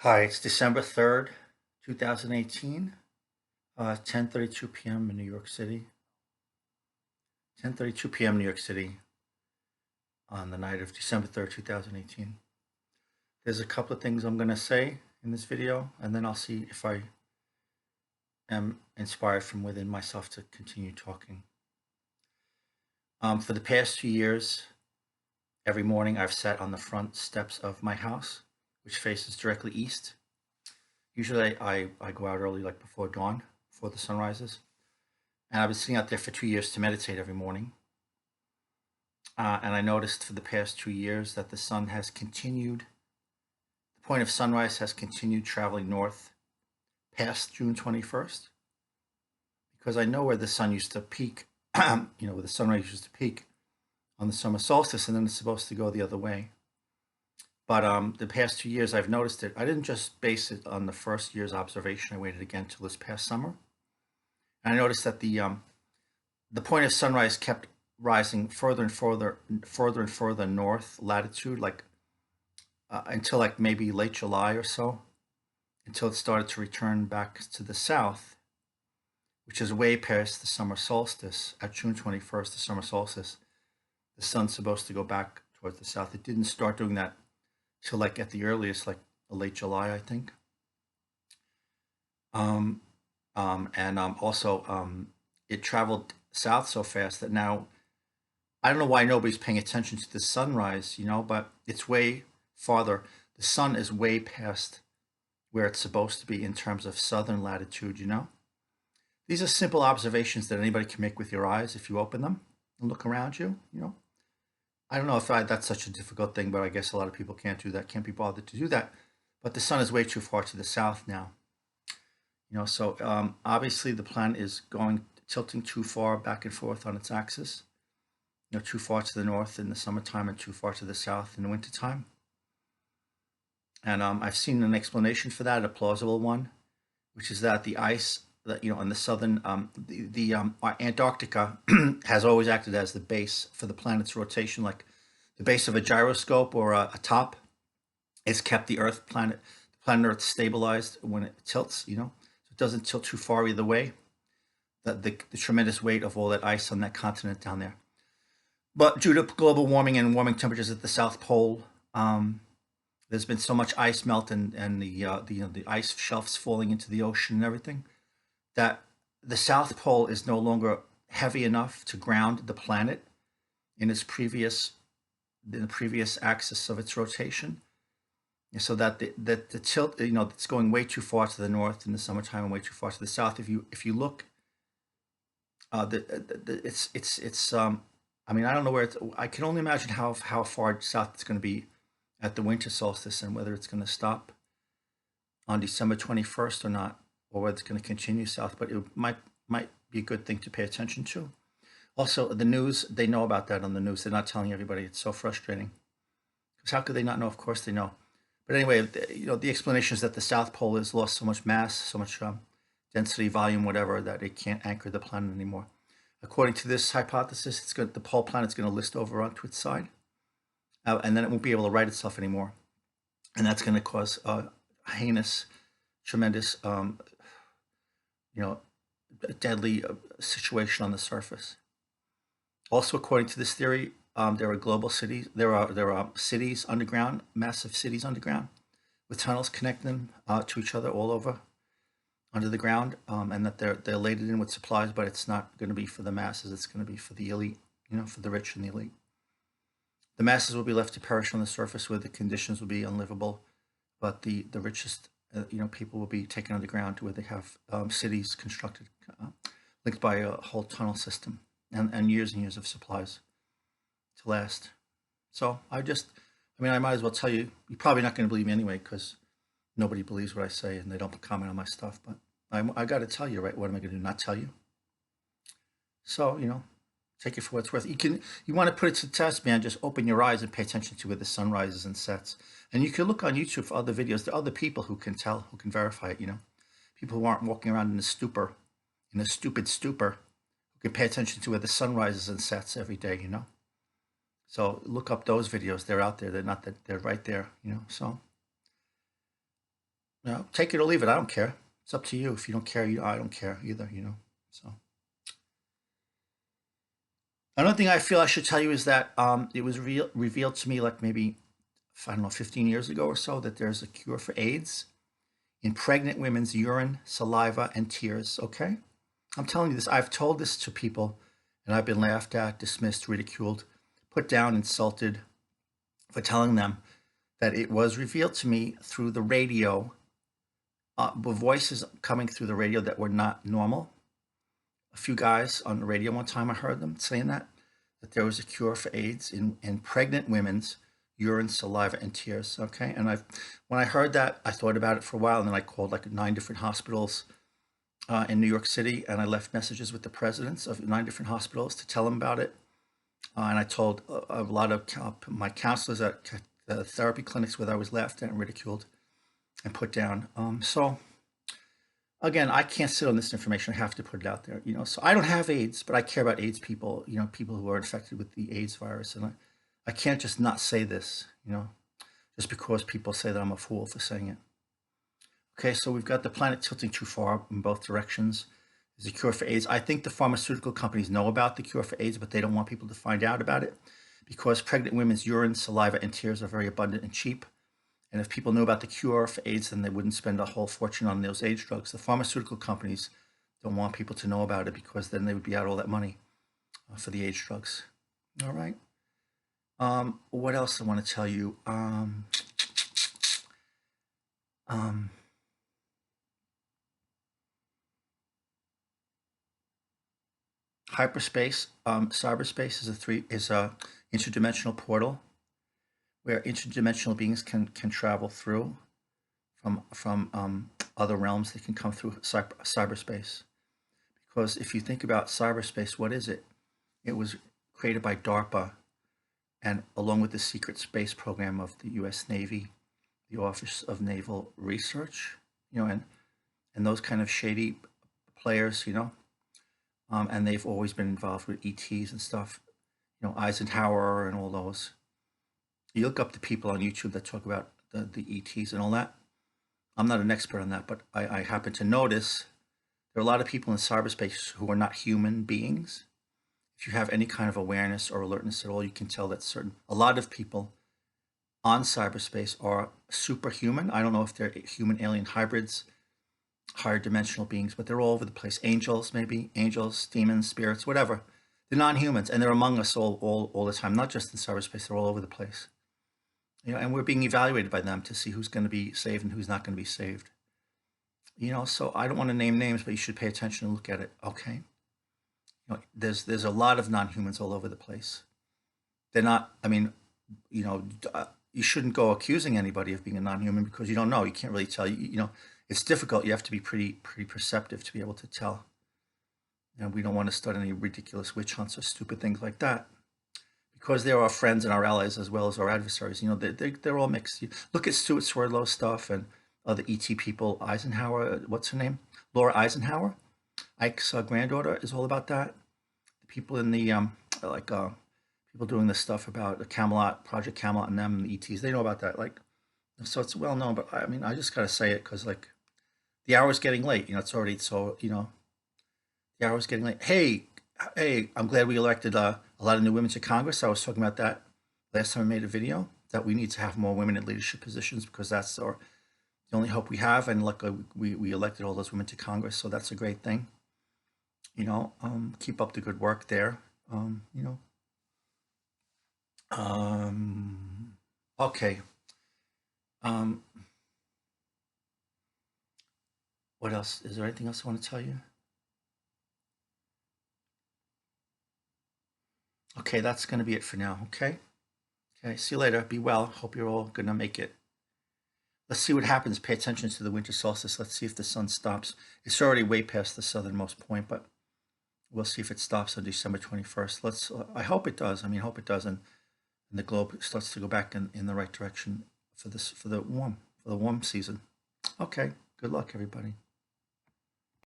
Hi, it's December 3rd, 2018, 10:32 p.m. in New York City. 10:32 p.m. New York City on the night of December 3rd, 2018. There's a couple of things I'm going to say in this video, and then I'll see if I am inspired from within myself to continue talking. For the past 2 years, every morning I've sat on the front steps of my house, which faces directly east. Usually I go out early, like before dawn, before the sun rises. And I've been sitting out there for 2 years to meditate every morning. And I noticed for the past 2 years that the sun has continued, the point of sunrise has continued traveling north past June 21st, because I know where the sun used to peak, where the sunrise used to peak on the summer solstice, and then it's supposed to go the other way. But the past 2 years, I've noticed it. I didn't just base it on the first year's observation. I waited again till this past summer. And I noticed that the point of sunrise kept rising further and further north latitude, like until like maybe late July or so, until it started to return back to the south, which is way past the summer solstice. At June 21st, the summer solstice, the sun's supposed to go back towards the south. It didn't start doing that till like at the earliest, like late July, I think. Also, it traveled south so fast that now I don't know why nobody's paying attention to the sunrise, but it's way farther. The sun is way past where it's supposed to be in terms of southern latitude. These are simple observations that anybody can make with your eyes if you open them and look around you. I don't know if that's such a difficult thing, but I guess a lot of people can't do that, can't be bothered to do that. But the sun is way too far to the south now. So obviously the planet is tilting too far back and forth on its axis. Too far to the north in the summertime and too far to the south in the wintertime. And I've seen an explanation for that, a plausible one, which is that the ice that on the southern, Antarctica has always acted as the base for the planet's rotation, like the base of a gyroscope or a top. It's kept the planet Earth stabilized when it tilts. So it doesn't tilt too far either way. The tremendous weight of all that ice on that continent down there. But due to global warming and warming temperatures at the South Pole, there's been so much ice melt and the ice shelves falling into the ocean and everything, that the South Pole is no longer heavy enough to ground the planet in the previous axis of its rotation. So that the tilt, it's going way too far to the north in the summertime and way too far to the south. If you look, it's I mean, I don't know where I can only imagine how far south it's going to be at the winter solstice, and whether it's going to stop on December 21st or not, or whether it's going to continue south. But it might be a good thing to pay attention to. Also, the news, they know about that on the news. They're not telling everybody. It's so frustrating. Because how could they not know? Of course they know. But anyway, the explanation is that the South Pole has lost so much mass, so much density, volume, whatever, that it can't anchor the planet anymore. According to this hypothesis, the pole planet's going to list over onto its side, and then it won't be able to right itself anymore, and that's going to cause a heinous, tremendous, deadly situation on the surface. Also, according to this theory, there are global cities. There are cities underground, massive cities underground, with tunnels connecting them to each other all over under the ground, and that they're laden in with supplies, but it's not going to be for the masses. It's going to be for the elite, for the rich and the elite. The masses will be left to perish on the surface, where the conditions will be unlivable, but the richest, people will be taken underground to where they have cities constructed, linked by a whole tunnel system, and years of supplies to last. So I might as well tell you. You're probably not going to believe me anyway, because nobody believes what I say and they don't comment on my stuff. But I got to tell you, right? What am I going to do? Not tell you? So, take it for what it's worth. You want to put it to the test, man, just open your eyes and pay attention to where the sun rises and sets. And you can look on YouTube for other videos. There are other people who can tell, who can verify it, People who aren't walking around in a stupid stupor, who can pay attention to where the sun rises and sets every day, So look up those videos. They're out there. They're not that, they're right there, So You know, take it or leave it. I don't care. It's up to you. If you don't care, I don't care either. So another thing I feel I should tell you is that it was revealed to me like maybe, I don't know, 15 years ago or so, that there's a cure for AIDS in pregnant women's urine, saliva, and tears. Okay, I'm telling you this. I've told this to people, and I've been laughed at, dismissed, ridiculed, put down, insulted for telling them that it was revealed to me through the radio, voices coming through the radio that were not normal. A few guys on the radio one time, I heard them saying that there was a cure for AIDS in pregnant women's urine, saliva, and tears. Okay, and when I heard that, I thought about it for a while, and then I called like 9 different hospitals in New York City, and I left messages with the presidents of 9 different hospitals to tell them about it. And I told a lot of my counselors at the therapy clinics where I was laughed at and ridiculed and put down. So again, I can't sit on this information. I have to put it out there. So I don't have AIDS, but I care about AIDS people. People who are infected with the AIDS virus, and I can't just not say this. Just because people say that I'm a fool for saying it. Okay, so we've got the planet tilting too far in both directions. There's a cure for AIDS. I think the pharmaceutical companies know about the cure for AIDS, but they don't want people to find out about it because pregnant women's urine, saliva, and tears are very abundant and cheap. And if people knew about the cure for AIDS, then they wouldn't spend a whole fortune on those AIDS drugs. The pharmaceutical companies don't want people to know about it because then they would be out all that money for the AIDS drugs. All right. What else I want to tell you? Hyperspace, cyberspace is a interdimensional portal where interdimensional beings can travel through from other realms. They can come through cyberspace. Because if you think about cyberspace, what is it? It was created by DARPA, and along with the secret space program of the U.S. Navy, the Office of Naval Research, and those kind of shady players, and they've always been involved with ETs and stuff, Eisenhower and all those. You look up the people on YouTube that talk about the ETs and all that. I'm not an expert on that, but I happen to notice there are a lot of people in cyberspace who are not human beings. If you have any kind of awareness or alertness at all, you can tell that a lot of people on cyberspace are superhuman. I don't know if they're human alien hybrids, higher dimensional beings, but they're all over the place. Angels, maybe angels, demons, spirits, whatever. They're non-humans, and they're among us all the time. Not just in cyberspace; they're all over the place. And we're being evaluated by them to see who's going to be saved and who's not going to be saved. So I don't want to name names, but you should pay attention and look at it. Okay. There's a lot of non-humans all over the place. They're not. I mean, you shouldn't go accusing anybody of being a non-human because you don't know. You can't really tell. It's difficult. You have to be pretty perceptive to be able to tell. We don't want to start any ridiculous witch hunts or stupid things like that, because they're our friends and our allies as well as our adversaries. They're all mixed. Look at Stuart Swerdlow's stuff and other ET people. Eisenhower, what's her name? Laura Eisenhower, Ike's granddaughter, is all about that. The people in the people doing this stuff about the Camelot, Project Camelot, and them and the ETs, they know about that. So it's well known. But I mean, I just gotta say it because the hour's getting late. It's already the hour's getting late. Hey, I'm glad we elected a lot of new women to Congress. I was talking about that last time I made a video, that we need to have more women in leadership positions because that's the only hope we have. And luckily, we elected all those women to Congress, so that's a great thing. Keep up the good work there. Okay. What else? Is there anything else I want to tell you? Okay, that's going to be it for now. Okay. See you later. Be well. Hope you're all going to make it. Let's see what happens. Pay attention to the winter solstice. Let's see if the sun stops. It's already way past the southernmost point, but we'll see if it stops on December 21st. I hope it does. I hope it does, and the globe starts to go back in the right direction for the warm season. Okay. Good luck, everybody.